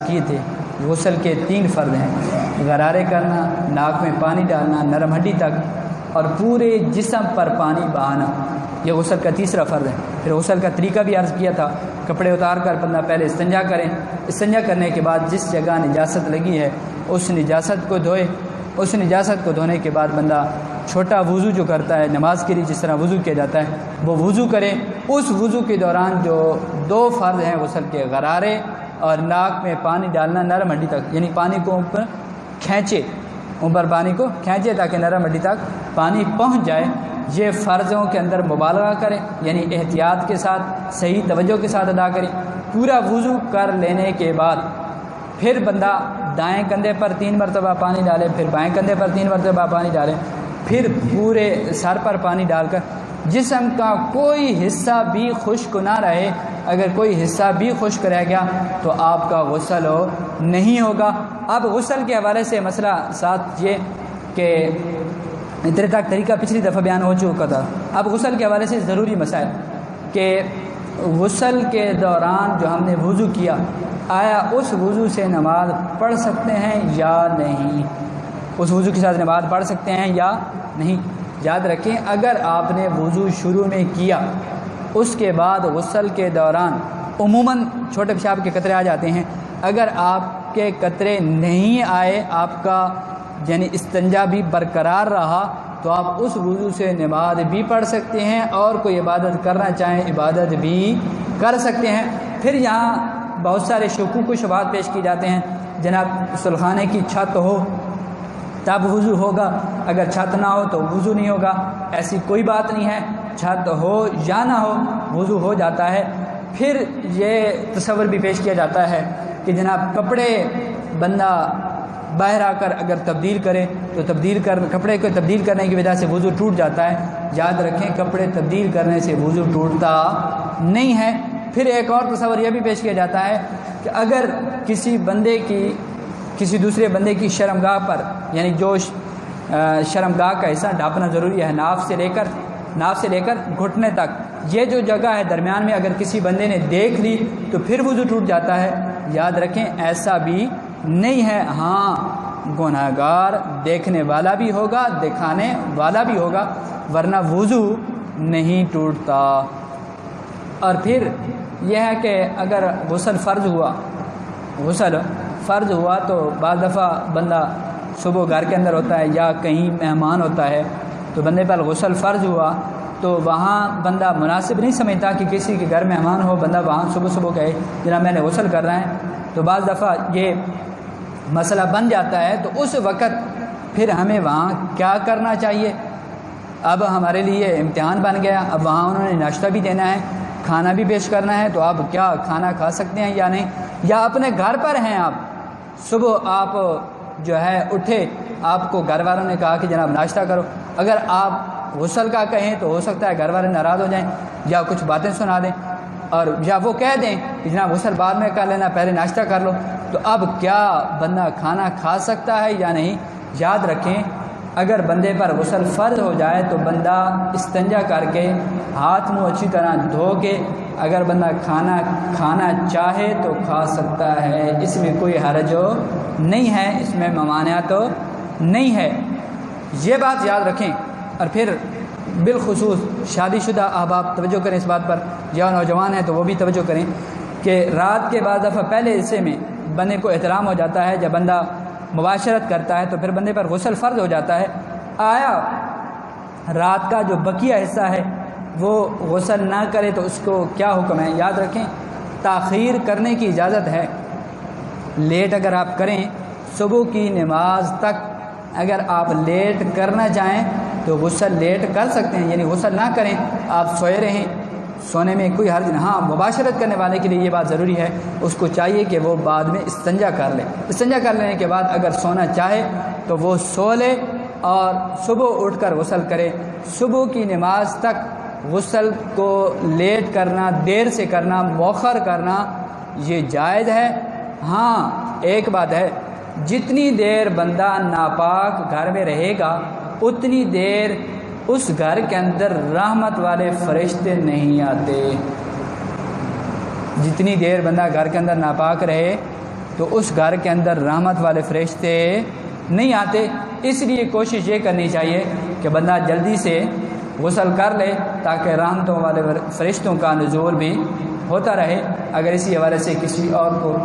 کیے تھے غسل کے 3 فرض ہیں، غرارے کرنا، ناک میں پانی ڈالنا نرم ہڈی تک، اور پورے جسم پر پانی بہانا، یہ غسل کا تیسرا فرض ہے۔ پھر غسل کا طریقہ بھی عرض کیا تھا، کپڑے اتار کر بندہ پہلے استنجا کریں، استنجا کرنے کے بعد جس جگہ نجاست لگی ہے اس نجاست کو دھوئے، اس نجاست کو دھونے کے بعد بندہ چھوٹا وضو جو کرتا ہے نماز کے لیے جس طرح وضو کیا جاتا ہے وہ وضو کرے۔ اس وضو کے دوران جو 2 فرض ہیں غسل کے، غرارے اور ناک میں پانی ڈالنا نرم ہڈی تک، یعنی پانی کو اوپر کھینچے، اوپر پانی کو کھینچے تاکہ نرم ہڈی تک پانی پہنچ جائے، یہ فرضوں کے اندر مبالغہ کرے، یعنی احتیاط کے ساتھ صحیح توجہ کے ساتھ ادا کرے۔ پورا وضو کر لینے کے بعد پھر بندہ دائیں کندھے پر 3 مرتبہ پانی ڈالے، پھر بائیں کندھے پر 3 مرتبہ پانی ڈالے، پھر پورے سر پر پانی ڈال کر جسم کا کوئی حصہ بھی خشک نہ رہے، اگر کوئی حصہ بھی خشک رہ گیا تو آپ کا غسل نہیں ہوگا۔ اب غسل کے حوالے سے مسئلہ ساتھ یہ کہ اتنے تک طریقہ پچھلی دفعہ بیان ہو چکا تھا، اب غسل کے حوالے سے ضروری مسائل کہ غسل کے دوران جو ہم نے وضو کیا آیا اس وضو سے نماز پڑھ سکتے ہیں یا نہیں، اس وضو کے ساتھ نماز پڑھ سکتے ہیں یا نہیں۔ یاد رکھیں اگر آپ نے وضو شروع میں کیا اس کے بعد غسل کے دوران عموماً چھوٹے پیشاب کے قطرے آ جاتے ہیں، اگر آپ کے قطرے نہیں آئے، آپ کا یعنی استنجا بھی برقرار رہا تو آپ اس وضو سے نماز بھی پڑھ سکتے ہیں اور کوئی عبادت کرنا چاہیں عبادت بھی کر سکتے ہیں۔ پھر یہاں بہت سارے شکوک و شبہات پیش کی جاتے ہیں، جناب غسلخانے کی چھت ہو تب وضو ہوگا، اگر چھت نہ ہو تو وضو نہیں ہوگا، ایسی کوئی بات نہیں ہے، چھت ہو یا نہ ہو وضو ہو جاتا ہے۔ پھر یہ تصور بھی پیش کیا جاتا ہے کہ جناب کپڑے بندہ باہر آ کر اگر تبدیل کرے تو کپڑے کو تبدیل کرنے کی وجہ سے وضو ٹوٹ جاتا ہے۔ یاد رکھیں کپڑے تبدیل کرنے سے وضو ٹوٹتا نہیں ہے۔ پھر ایک اور تصور یہ بھی پیش کیا جاتا ہے کہ اگر کسی بندے کی کسی دوسرے بندے کی شرمگاہ پر، یعنی جو شرمگاہ کا حصہ ڈھانپنا ضروری ہے، ناف سے لے کر گھٹنے تک، یہ جو جگہ ہے درمیان میں اگر کسی بندے نے دیکھ لی تو پھر وضو ٹوٹ جاتا ہے۔ یاد رکھیں ایسا بھی نہیں ہے، ہاں گناہگار دیکھنے والا بھی ہوگا دکھانے والا بھی ہوگا، ورنہ وضو نہیں ٹوٹتا۔ اور پھر یہ ہے کہ اگر غسل فرض ہوا تو بعض دفعہ بندہ صبح گھر کے اندر ہوتا ہے یا کہیں مہمان ہوتا ہے تو بندے پر غسل فرض ہوا تو وہاں بندہ مناسب نہیں سمجھتا کہ کسی کے گھر مہمان ہو، بندہ وہاں صبح کہے جناب میں نے غسل کر رہا ہے، تو بعض دفعہ یہ مسئلہ بن جاتا ہے۔ تو اس وقت پھر ہمیں وہاں کیا کرنا چاہیے؟ اب ہمارے لیے امتحان بن گیا، اب وہاں انہوں نے ناشتہ بھی دینا ہے، کھانا بھی پیش کرنا ہے، تو آپ کیا کھانا کھا سکتے ہیں یا نہیں؟ یا اپنے گھر پر ہیں آپ، صبح آپ جو ہے اٹھے، آپ کو گھر والوں نے کہا کہ جناب ناشتہ کرو، اگر آپ غسل کا کہیں تو ہو سکتا ہے گھر والے ناراض ہو جائیں یا کچھ باتیں سنا دیں، اور یا وہ کہہ دیں کہ جناب غسل بعد میں کر لینا پہلے ناشتہ کر لو، تو اب کیا بندہ کھانا کھا سکتا ہے یا نہیں؟ یاد رکھیں اگر بندے پر غسل فرض ہو جائے تو بندہ استنجا کر کے ہاتھ منہ اچھی طرح دھو کے اگر بندہ کھانا چاہے تو کھا سکتا ہے، اس میں کوئی حرج نہیں ہے، اس میں ممانعت نہیں ہے، یہ بات یاد رکھیں۔ اور پھر بالخصوص شادی شدہ احباب توجہ کریں اس بات پر، یا نوجوان ہیں تو وہ بھی توجہ کریں کہ رات کے بعد دفعہ پہلے حصے میں بندے کو احترام ہو جاتا ہے، جب بندہ مباشرت کرتا ہے تو پھر بندے پر غسل فرض ہو جاتا ہے۔ آیا رات کا جو بقیہ حصہ ہے وہ غسل نہ کرے تو اس کو کیا حکم ہے؟ یاد رکھیں تاخیر کرنے کی اجازت ہے، لیٹ اگر آپ کریں صبح کی نماز تک اگر آپ لیٹ کرنا چاہیں تو غسل لیٹ کر سکتے ہیں، یعنی غسل نہ کریں، آپ سوئے رہیں، سونے میں کوئی حرج نہیں۔ ہاں مباشرت کرنے والے کے لیے یہ بات ضروری ہے، اس کو چاہیے کہ وہ بعد میں استنجا کر لے، استنجا کر لینے کے بعد اگر سونا چاہے تو وہ سو لے اور صبح اٹھ کر غسل کرے۔ صبح کی نماز تک غسل کو لیٹ کرنا، دیر سے کرنا، مؤخر کرنا یہ جائز ہے۔ ہاں ایک بات ہے، جتنی دیر بندہ ناپاک گھر میں رہے گا اتنی دیر اس گھر کے اندر رحمت والے فرشتے نہیں آتے۔ جتنی دیر بندہ گھر کے اندر ناپاک رہے تو اس گھر کے اندر رحمت والے فرشتے نہیں آتے۔ اس لیے کوشش یہ کرنی چاہیے کہ بندہ جلدی سے غسل کر لے تاکہ رحمتوں والے فرشتوں کا نزول بھی ہوتا رہے۔ اگر اسی حوالے سے کسی اور کو